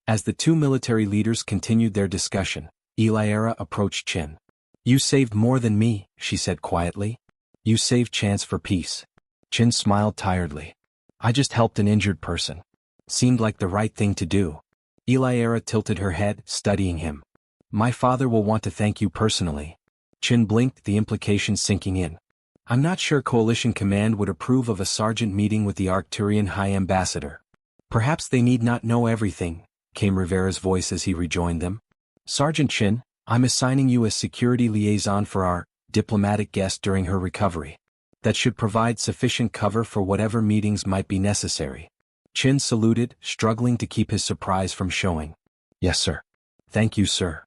S1: As the 2 military leaders continued their discussion, Eliara approached Chin. "You saved more than me," she said quietly. "You saved chance for peace." Chin smiled tiredly. "I just helped an injured person. Seemed like the right thing to do." Eliara tilted her head, studying him. "My father will want to thank you personally." Chin blinked, the implication sinking in. "I'm not sure Coalition Command would approve of a sergeant meeting with the Arcturian High Ambassador." "Perhaps they need not know everything," came Rivera's voice as he rejoined them. "Sergeant Chin, I'm assigning you as security liaison for our diplomatic guest during her recovery. That should provide sufficient cover for whatever meetings might be necessary." Chin saluted, struggling to keep his surprise from showing. "Yes, sir." "Thank you, sir."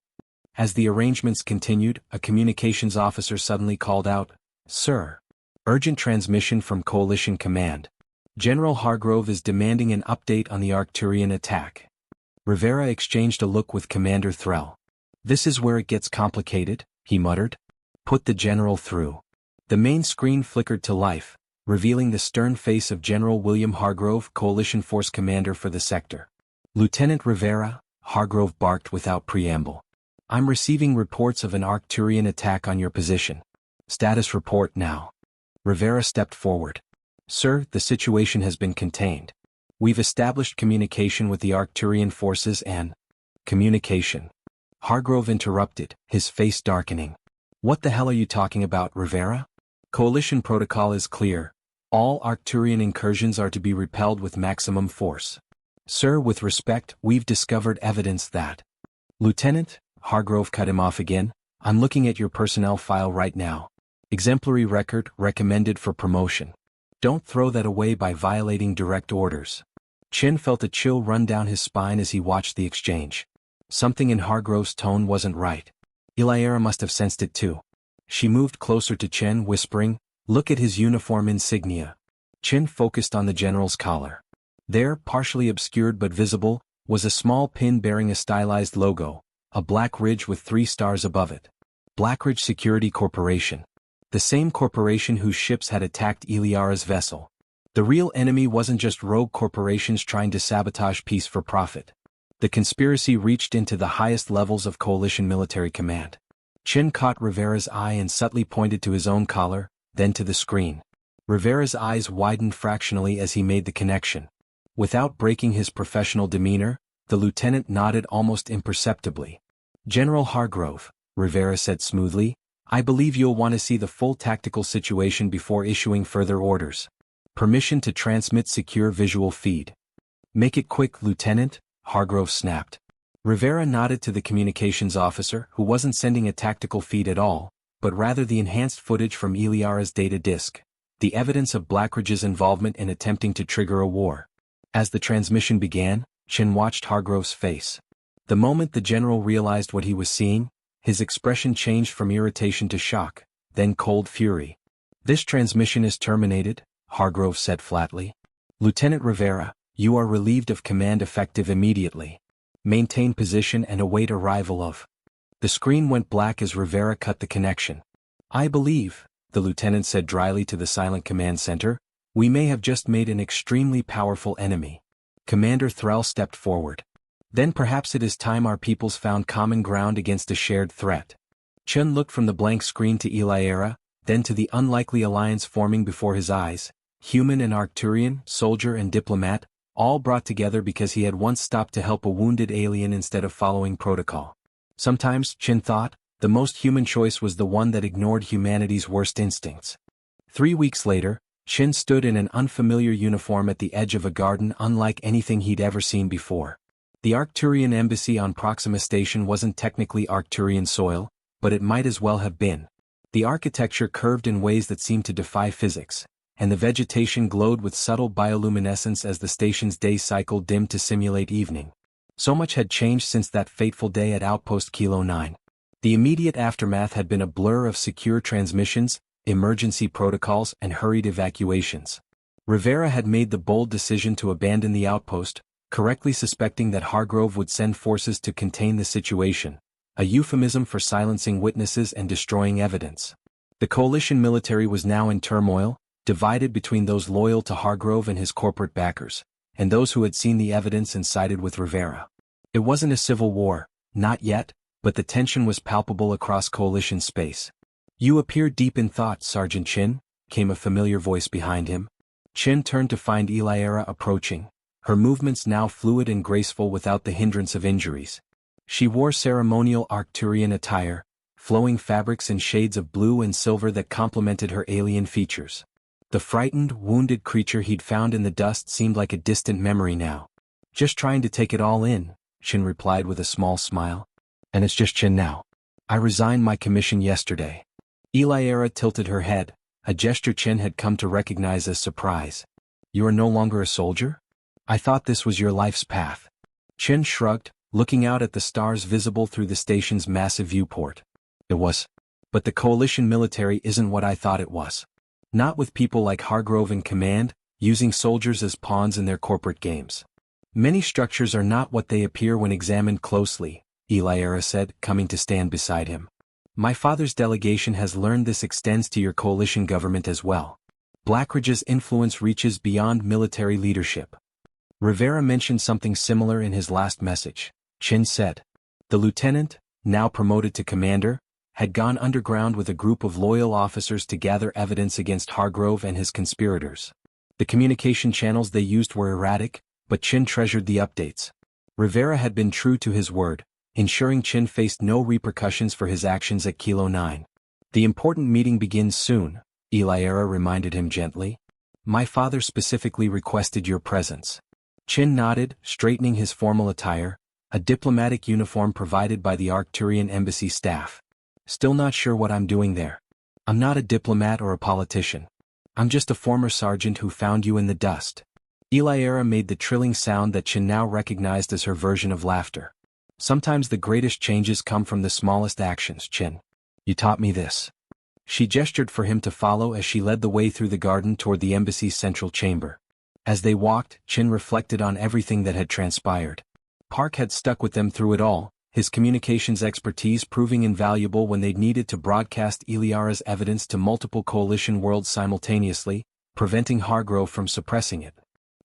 S1: As the arrangements continued, a communications officer suddenly called out, "Sir. Urgent transmission from Coalition Command. General Hargrove is demanding an update on the Arcturian attack." Rivera exchanged a look with Commander Thrall. "This is where it gets complicated," he muttered. "Put the general through." The main screen flickered to life, revealing the stern face of General William Hargrove, Coalition Force Commander for the sector. "Lieutenant Rivera," Hargrove barked without preamble. "I'm receiving reports of an Arcturian attack on your position. Status report now." Rivera stepped forward. Sir, the situation has been contained. We've established communication with the Arcturian forces and... Communication. Hargrove interrupted, his face darkening. What the hell are you talking about, Rivera? Coalition protocol is clear. All Arcturian incursions are to be repelled with maximum force. Sir, with respect, we've discovered evidence that... Lieutenant, Hargrove cut him off again, I'm looking at your personnel file right now. Exemplary record, recommended for promotion. Don't throw that away by violating direct orders. Chin felt a chill run down his spine as he watched the exchange. Something in Hargrove's tone wasn't right. Iliera must have sensed it too. She moved closer to Chen, whispering, "Look at his uniform insignia." Chin focused on the general's collar. There, partially obscured but visible, was a small pin bearing a stylized logo, a black ridge with 3 stars above it. Blackridge Security Corporation. The same corporation whose ships had attacked Iliara's vessel. The real enemy wasn't just rogue corporations trying to sabotage peace for profit. The conspiracy reached into the highest levels of coalition military command. Chin caught Rivera's eye and subtly pointed to his own collar, then to the screen. Rivera's eyes widened fractionally as he made the connection. Without breaking his professional demeanor, the lieutenant nodded almost imperceptibly. "General Hargrove," Rivera said smoothly, "I believe you'll want to see the full tactical situation before issuing further orders. Permission to transmit secure visual feed." "Make it quick, Lieutenant," Hargrove snapped. Rivera nodded to the communications officer, who wasn't sending a tactical feed at all, but rather the enhanced footage from Iliara's data disk, the evidence of Blackridge's involvement in attempting to trigger a war. As the transmission began, Chin watched Hargrove's face. The moment the general realized what he was seeing, his expression changed from irritation to shock, then cold fury. "This transmission is terminated," Hargrove said flatly. "Lieutenant Rivera, you are relieved of command effective immediately. Maintain position and await arrival of..." The screen went black as Rivera cut the connection. "I believe," the lieutenant said dryly to the silent command center, "we may have just made an extremely powerful enemy." Commander Thrall stepped forward. "Then perhaps it is time our peoples found common ground against a shared threat." Chun looked from the blank screen to Iliera, then to the unlikely alliance forming before his eyes, human and Arcturian, soldier and diplomat, all brought together because he had once stopped to help a wounded alien instead of following protocol. Sometimes, Chin thought, the most human choice was the one that ignored humanity's worst instincts. 3 weeks later, Chin stood in an unfamiliar uniform at the edge of a garden unlike anything he'd ever seen before. The Arcturian embassy on Proxima Station wasn't technically Arcturian soil, but it might as well have been. The architecture curved in ways that seemed to defy physics, and the vegetation glowed with subtle bioluminescence as the station's day cycle dimmed to simulate evening. So much had changed since that fateful day at Outpost Kilo 9. The immediate aftermath had been a blur of secure transmissions, emergency protocols, and hurried evacuations. Rivera had made the bold decision to abandon the outpost, correctly suspecting that Hargrove would send forces to contain the situation, a euphemism for silencing witnesses and destroying evidence. The coalition military was now in turmoil, divided between those loyal to Hargrove and his corporate backers, and those who had seen the evidence and sided with Rivera. It wasn't a civil war, not yet, but the tension was palpable across coalition space. "You appear deep in thought, Sergeant Chin," came a familiar voice behind him. Chin turned to find Iliera approaching, her movements now fluid and graceful without the hindrance of injuries. She wore ceremonial Arcturian attire, flowing fabrics and shades of blue and silver that complemented her alien features. The frightened, wounded creature he'd found in the dust seemed like a distant memory now. "Just trying to take it all in," Chin replied with a small smile. "And it's just Chin now. I resigned my commission yesterday." Iliera tilted her head, a gesture Chin had come to recognize as surprise. "You are no longer a soldier? I thought this was your life's path." Chin shrugged, looking out at the stars visible through the station's massive viewport. "It was. But the coalition military isn't what I thought it was. Not with people like Hargrove in command, using soldiers as pawns in their corporate games. Many structures are not what they appear when examined closely," Iliera said, coming to stand beside him. "My father's delegation has learned this extends to your coalition government as well. Blackridge's influence reaches beyond military leadership." Rivera mentioned something similar in his last message, Chin said. The lieutenant, now promoted to commander, had gone underground with a group of loyal officers to gather evidence against Hargrove and his conspirators. The communication channels they used were erratic, but Chin treasured the updates. Rivera had been true to his word, ensuring Chin faced no repercussions for his actions at Kilo 9. The important meeting begins soon, Eliara reminded him gently. My father specifically requested your presence. Chin nodded, straightening his formal attire, a diplomatic uniform provided by the Arcturian embassy staff. Still not sure what I'm doing there. I'm not a diplomat or a politician. I'm just a former sergeant who found you in the dust. Eliara made the trilling sound that Chin now recognized as her version of laughter. Sometimes the greatest changes come from the smallest actions, Chin. You taught me this. She gestured for him to follow as she led the way through the garden toward the embassy's central chamber. As they walked, Chin reflected on everything that had transpired. Park had stuck with them through it all, his communications expertise proving invaluable when they'd needed to broadcast Eliara's evidence to multiple coalition worlds simultaneously, preventing Hargrove from suppressing it.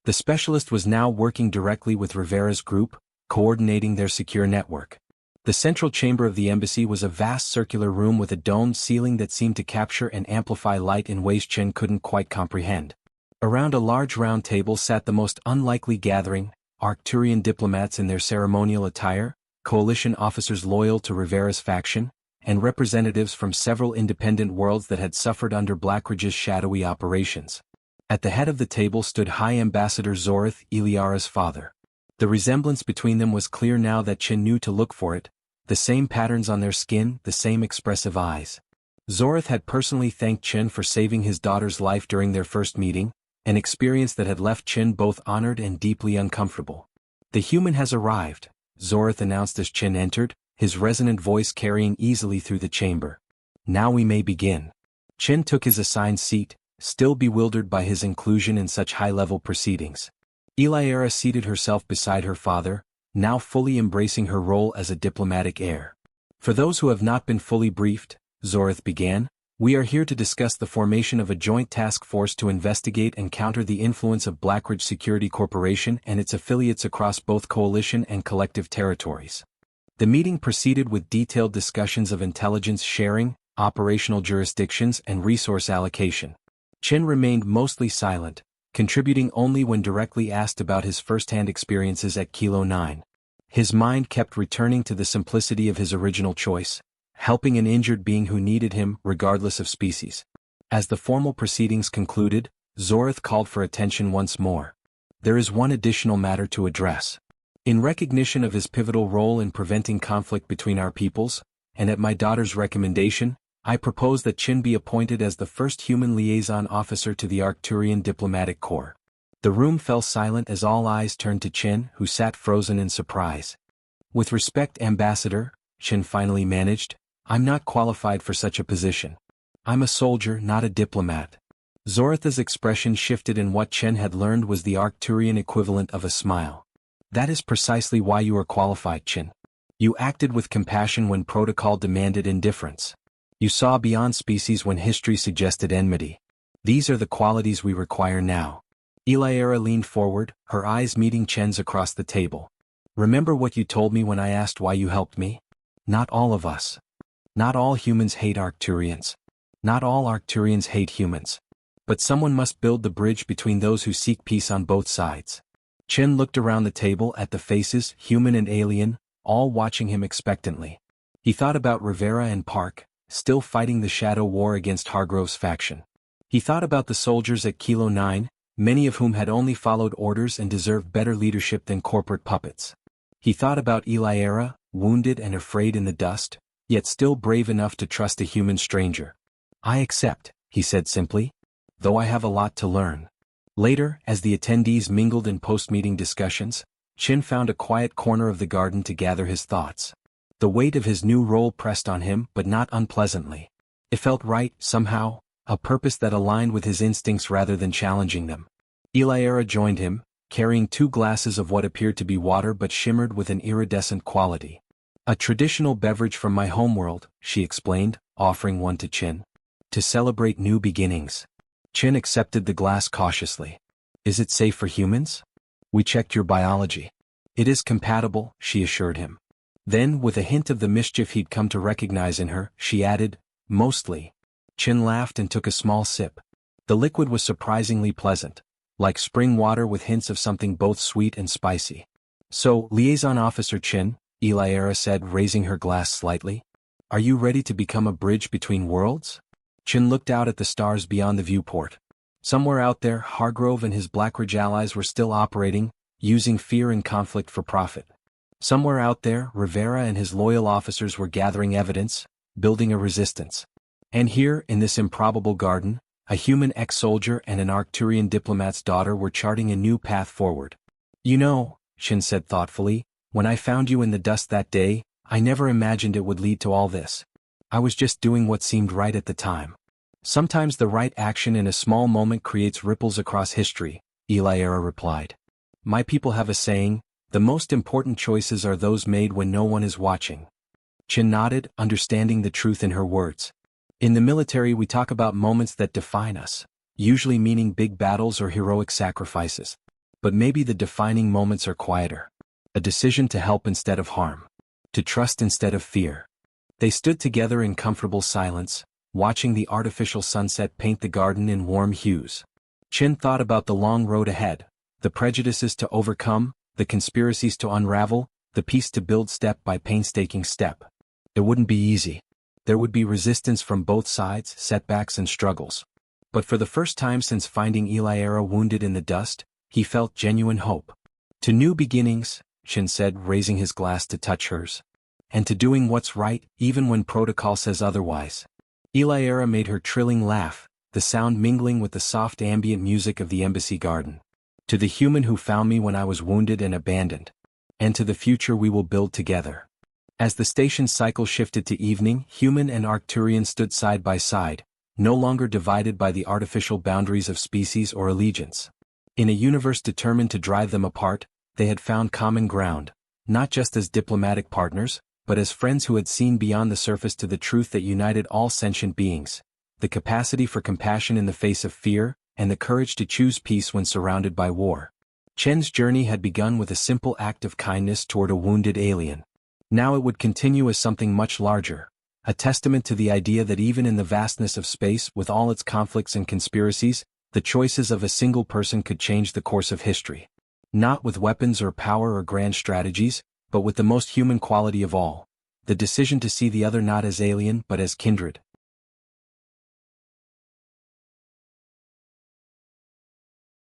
S1: The specialist was now working directly with Rivera's group, coordinating their secure network. The central chamber of the embassy was a vast circular room with a domed ceiling that seemed to capture and amplify light in ways Chen couldn't quite comprehend. Around a large round table sat the most unlikely gathering, Arcturian diplomats in their ceremonial attire, coalition officers loyal to Rivera's faction, and representatives from several independent worlds that had suffered under Blackridge's shadowy operations. At the head of the table stood High Ambassador Zorith, Eliara's father. The resemblance between them was clear now that Chin knew to look for it, the same patterns on their skin, the same expressive eyes. Zorith had personally thanked Chin for saving his daughter's life during their first meeting, an experience that had left Chin both honored and deeply uncomfortable. The human has arrived, Zorith announced as Chin entered, his resonant voice carrying easily through the chamber. Now we may begin. Chin took his assigned seat, still bewildered by his inclusion in such high-level proceedings. Eliara seated herself beside her father, now fully embracing her role as a diplomatic heir. For those who have not been fully briefed, Zorith began, we are here to discuss the formation of a joint task force to investigate and counter the influence of Blackridge Security Corporation and its affiliates across both coalition and collective territories. The meeting proceeded with detailed discussions of intelligence sharing, operational jurisdictions, and resource allocation. Chin remained mostly silent, contributing only when directly asked about his first-hand experiences at Kilo 9. His mind kept returning to the simplicity of his original choice, helping an injured being who needed him regardless of species. As the formal proceedings concluded, Zorith called for attention once more. There is one additional matter to address. In recognition of his pivotal role in preventing conflict between our peoples, and at my daughter's recommendation, I propose that Chin be appointed as the first human liaison officer to the Arcturian Diplomatic Corps. The room fell silent as all eyes turned to Chin, who sat frozen in surprise. With respect, Ambassador, Chin finally managed, I'm not qualified for such a position. I'm a soldier, not a diplomat. Zoritha's expression shifted and what Chen had learned was the Arcturian equivalent of a smile. That is precisely why you are qualified, Chin. You acted with compassion when protocol demanded indifference. You saw beyond species when history suggested enmity. These are the qualities we require now. Eliara leaned forward, her eyes meeting Chen's across the table. Remember what you told me when I asked why you helped me? Not all of us. Not all humans hate Arcturians. Not all Arcturians hate humans. But someone must build the bridge between those who seek peace on both sides. Chen looked around the table at the faces, human and alien, all watching him expectantly. He thought about Rivera and Park, still fighting the shadow war against Hargrove's faction. He thought about the soldiers at Kilo 9, many of whom had only followed orders and deserved better leadership than corporate puppets. He thought about Eliara, wounded and afraid in the dust, yet still brave enough to trust a human stranger. I accept, he said simply, though I have a lot to learn. Later, as the attendees mingled in post-meeting discussions, Chin found a quiet corner of the garden to gather his thoughts. The weight of his new role pressed on him, but not unpleasantly. It felt right, somehow, a purpose that aligned with his instincts rather than challenging them. Eliara joined him, carrying 2 glasses of what appeared to be water but shimmered with an iridescent quality. A traditional beverage from my homeworld, she explained, offering one to Chin. To celebrate new beginnings. Chin accepted the glass cautiously. Is it safe for humans? We checked your biology. It is compatible, she assured him. Then, with a hint of the mischief he'd come to recognize in her, she added, mostly. Chin laughed and took a small sip. The liquid was surprisingly pleasant, like spring water with hints of something both sweet and spicy. So, Liaison Officer Chin, Eliara said, raising her glass slightly. Are you ready to become a bridge between worlds? Chin looked out at the stars beyond the viewport. Somewhere out there, Hargrove and his Blackridge allies were still operating, using fear and conflict for profit. Somewhere out there, Rivera and his loyal officers were gathering evidence, building a resistance. And here, in this improbable garden, a human ex-soldier and an Arcturian diplomat's daughter were charting a new path forward. You know, Chin said thoughtfully, when I found you in the dust that day, I never imagined it would lead to all this. I was just doing what seemed right at the time. Sometimes the right action in a small moment creates ripples across history, Eliara replied. My people have a saying, the most important choices are those made when no one is watching. Chin nodded, understanding the truth in her words. In the military we talk about moments that define us, usually meaning big battles or heroic sacrifices. But maybe the defining moments are quieter. A decision to help instead of harm. To trust instead of fear. They stood together in comfortable silence, watching the artificial sunset paint the garden in warm hues. Chin thought about the long road ahead, the prejudices to overcome, the conspiracies to unravel, the peace to build step by painstaking step. It wouldn't be easy. There would be resistance from both sides, setbacks and struggles. But for the first time since finding Eliara wounded in the dust, he felt genuine hope. To new beginnings, Chin said, raising his glass to touch hers. And to doing what's right, even when protocol says otherwise. Eliara made her trilling laugh, the sound mingling with the soft ambient music of the embassy garden. To the human who found me when I was wounded and abandoned. And to the future we will build together. As the station's cycle shifted to evening, human and Arcturian stood side by side, no longer divided by the artificial boundaries of species or allegiance. In a universe determined to drive them apart, they had found common ground, not just as diplomatic partners, but as friends who had seen beyond the surface to the truth that united all sentient beings, the capacity for compassion in the face of fear, and the courage to choose peace when surrounded by war. Chen's journey had begun with a simple act of kindness toward a wounded alien. Now it would continue as something much larger, a testament to the idea that even in the vastness of space with all its conflicts and conspiracies, the choices of a single person could change the course of history. Not with weapons or power or grand strategies, but with the most human quality of all, the decision to see the other not as alien but as kindred.